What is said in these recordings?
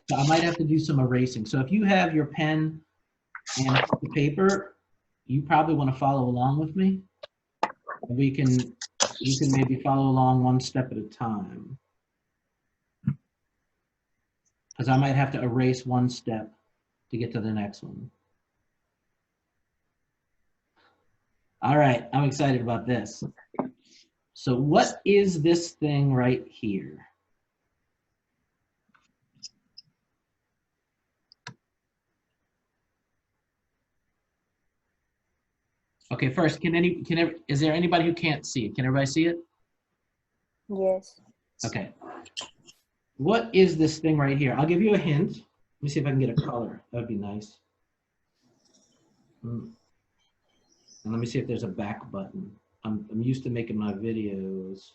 So I might have to do some erasing. So if you have your pen and the paper, you probably want to follow along with me. You can maybe follow along one step at a time. Because I might have to erase one step to get to the next one. All right, I'm excited about this. So what is this thing right here? Okay, first, is there anybody who can't see it? Can everybody see it? Yes. Okay. What is this thing right here? I'll give you a hint. Let me see if I can get a color. That would be nice. And let me see if there's a back button. I'm used to making my videos.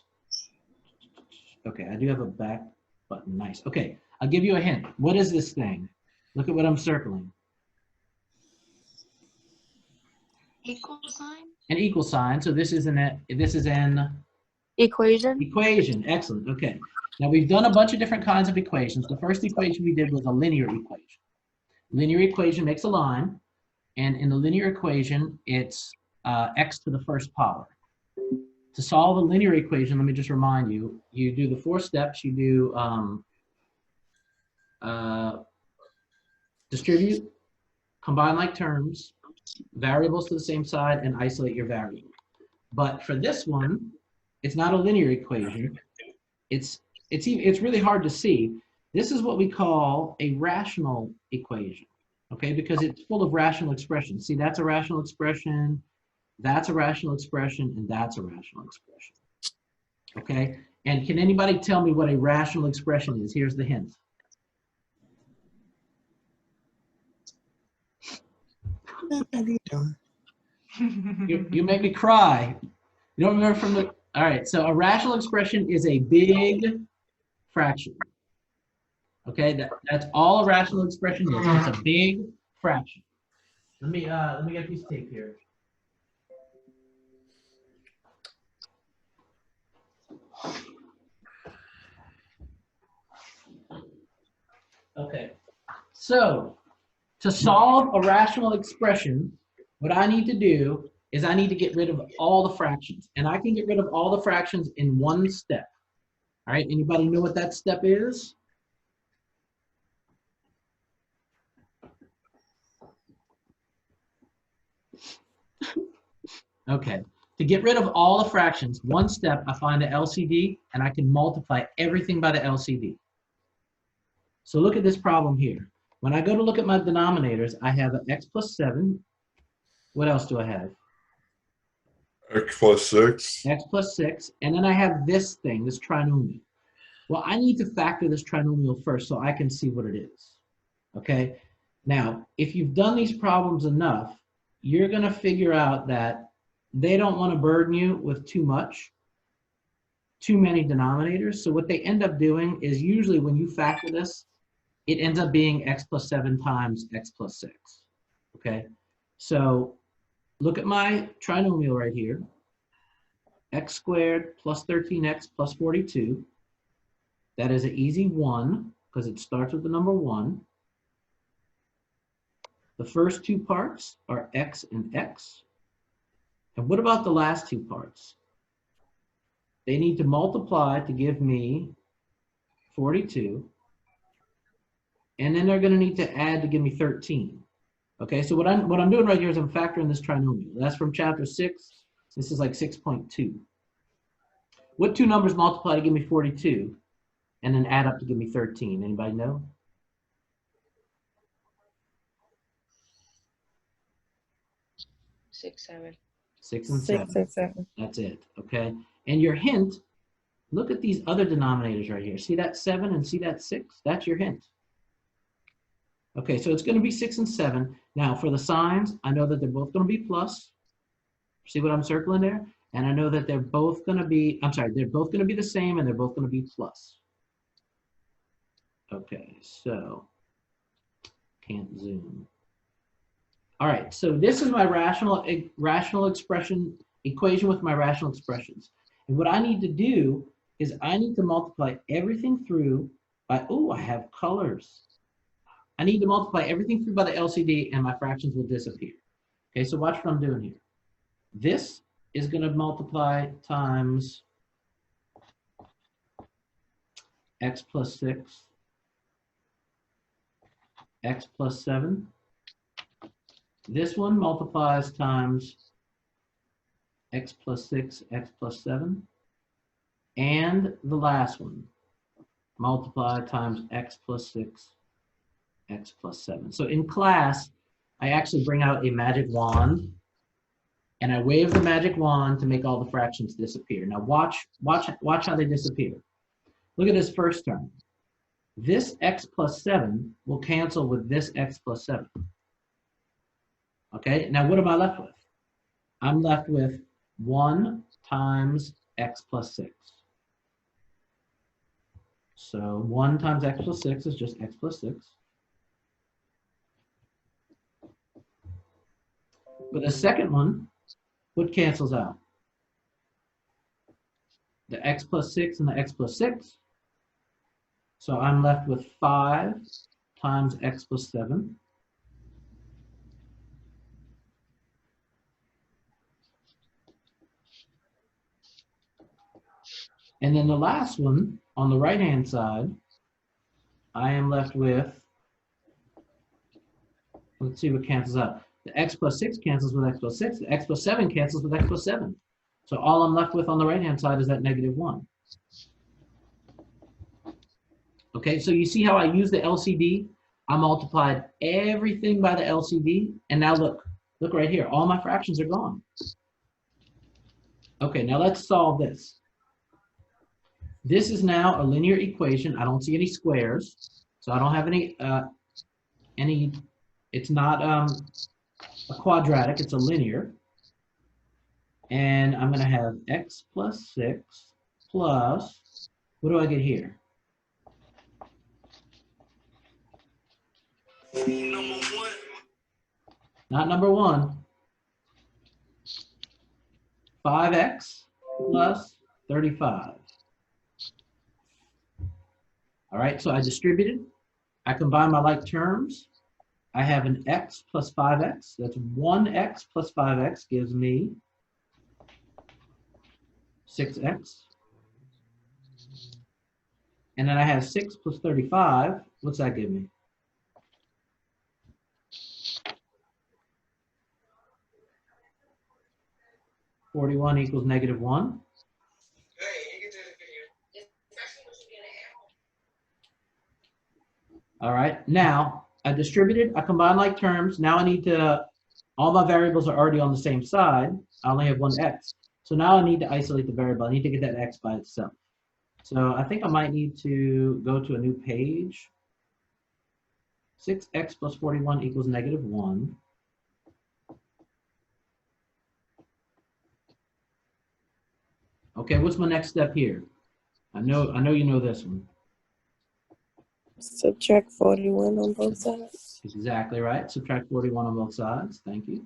Okay, I do have a back button. Nice. Okay, I'll give you a hint. What is this thing? Look at what I'm circling. Equal sign? An equal sign. So this is an Equation. Equation. Excellent. Okay. Now we've done a bunch of different kinds of equations. The first equation we did was a linear equation. Linear equation makes a line, and in the linear equation, it's x to the first power. To solve a linear equation, let me just remind you, you do the 4 steps. You do distribute, combine like terms, variables to the same side, and isolate your variable. But for this one, it's not a linear equation. It's really hard to see. This is what we call a rational equation, okay? Because it's full of rational expressions. See, that's a rational expression, that's a rational expression, and that's a rational expression, okay? And can anybody tell me what a rational expression is? Here's the hint. You make me cry. You don't remember from the, all right, so a rational expression is a big fraction. Okay, that's all a rational expression is. It's a big fraction. Let me get these tape here. Okay, so to solve a rational expression, what I need to do is I need to get rid of all the fractions, and I can get rid of all the fractions in one step. All right, anybody know what that step is? Okay, to get rid of all the fractions, one step, I find the LCD and I can multiply everything by the LCD. So look at this problem here. When I go to look at my denominators, I have an x plus 7. What else do I have? X plus 6. X plus 6. And then I have this thing, this trinomial. Well, I need to factor this trinomial first so I can see what it is. Okay? Now, if you've done these problems enough, you're going to figure out that they don't want to burden you with too many denominators. So what they end up doing is usually when you factor this, it ends up being x plus 7 times x plus 6. Okay? So look at my trinomial right here. X squared plus 13x plus 42. That is an easy 1 because it starts with the number 1. The first 2 parts are x and x. And what about the last 2 parts? They need to multiply to give me 42. And then they're going to need to add to give me 13. Okay, so what I'm doing right here is I'm factoring this trinomial. That's from chapter 6. This is like 6.2. What 2 numbers multiply to give me 42 and then add up to give me 13? Anybody know? 6, 7. 6 and 7. 6 and 7. That's it, okay? And your hint, look at these other denominators right here. See that 7 and see that 6? That's your hint. Okay, so it's going to be 6 and 7. Now, for the signs, I know that they're both going to be plus. See what I'm circling there? And I know that they're both going to be, they're both going to be the same and they're both going to be plus. Okay, so can't zoom. All right, so this is my rational expression equation with my rational expressions. And what I need to do is I need to multiply everything through by, oh, I have colors. I need to multiply everything through by the LCD and my fractions will disappear. Okay, so watch what I'm doing here. This is going to multiply times x plus 6, x plus 7. This one multiplies times x plus 6, x plus 7. And the last one, multiply times x plus 6, x plus 7. So in class, I actually bring out a magic wand, and I wave the magic wand to make all the fractions disappear. Now watch how they disappear. Look at this first term. This x plus 7 will cancel with this x plus 7. Okay, now what am I left with? I'm left with 1 times x plus 6. So 1 times x plus 6 is just x plus 6. But the second one, what cancels out? The x plus 6 and the x plus 6. So I'm left with 5 times x plus 7. And then the last one, on the right-hand side, I am left with, let's see what cancels out. The x plus 6 cancels with x plus 6. The x plus 7 cancels with x plus 7. So all I'm left with on the right-hand side is that negative 1. Okay, so you see how I use the LCD? I multiplied everything by the LCD, and now look right here. All my fractions are gone. Okay, now let's solve this. This is now a linear equation. I don't see any squares, so I don't have any, it's not a quadratic, it's a linear. And I'm gonna have x plus 6 plus, what do I get here? Not number 1. 5x plus 35. All right, so I distributed. I combine my like terms. I have an x plus 5x. That's 1x plus 5x gives me 6x. And then I have 6 plus 35. What's that give me? 41 equals negative 1. All right, now I distributed, I combine like terms. Now I need to, all my variables are already on the same side. I only have one x. So now I need to isolate the variable. I need to get that x by itself. So I think I might need to go to a new page. 6x plus 41 equals negative 1. Okay, what's my next step here? I know you know this one. Subtract 41 on both sides. Exactly right. Subtract 41 on both sides. Thank you.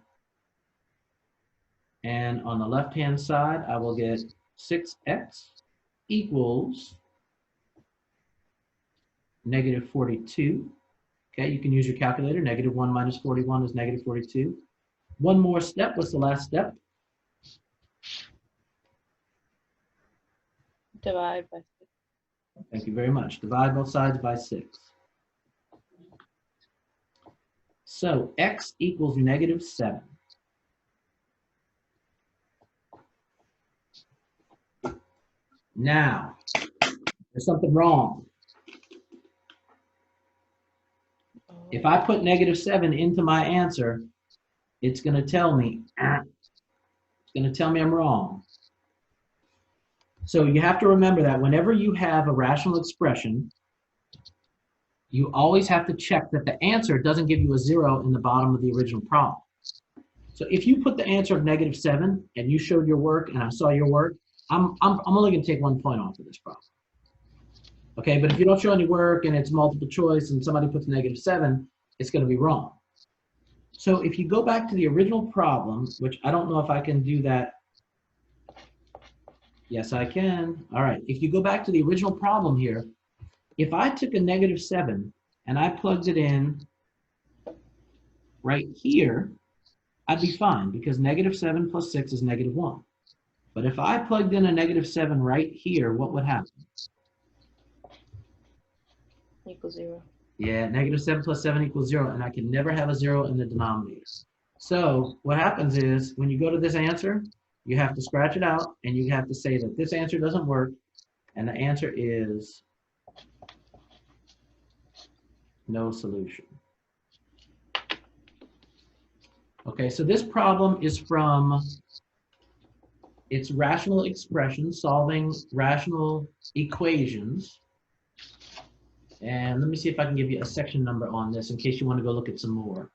And on the left-hand side, I will get 6x equals negative 42. Okay, you can use your calculator. Negative 1 minus 41 is negative 42. One more step. What's the last step? Divide by 6. Thank you very much. Divide both sides by 6. So x equals negative 7. Now, there's something wrong. If I put negative 7 into my answer, it's going to tell me, I'm wrong. So you have to remember that whenever you have a rational expression, you always have to check that the answer doesn't give you a 0 in the bottom of the original problem. So if you put the answer of negative 7 and you showed your work and I saw your work, I'm only going to take 1 point off of this problem. Okay, but if you don't show any work and it's multiple choice and somebody puts negative 7, it's going to be wrong. So if you go back to the original problem, which I don't know if I can do that. Yes, I can. All right, if you go back to the original problem here, if I took a negative 7 and I plugged it in right here, I'd be fine because -7 plus 6 is -1. But if I plugged in a -7 right here, what would happen? Equals 0. Yeah, -7 plus 7 equals 0, and I can never have a 0 in the denominator. So what happens is when you go to this answer, you have to scratch it out, and you have to say that this answer doesn't work, and the answer is no solution. Okay, so this problem is from it's rational expressions, solving rational equations. And let me see if I can give you a section number on this in case you want to go look at some more.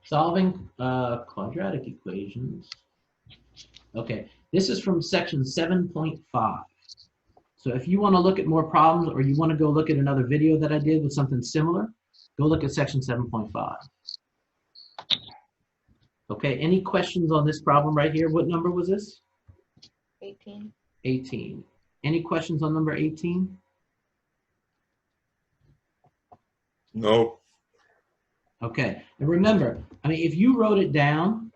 Solving quadratic equations. Okay, this is from section 7.5. So if you want to look at more problems or you want to go look at another video that I did with something similar, go look at section 7.5. Okay, any questions on this problem right here? What number was this? 18. 18. Any questions on number 18? Nope. Okay, and remember, I mean, if you wrote it down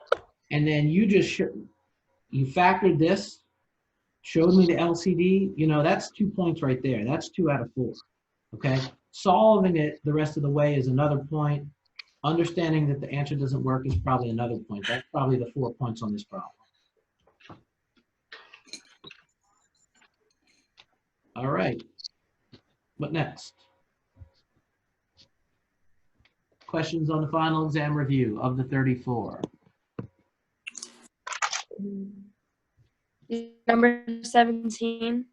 and then you just you factored this, showed me the LCD, you know, that's 2 points right there. That's 2 out of 4. Okay, solving it the rest of the way is another point. Understanding that the answer doesn't work is probably another point. That's probably the 4 points on this problem. All right, what next? Questions on the final exam review of the 34. Number 17.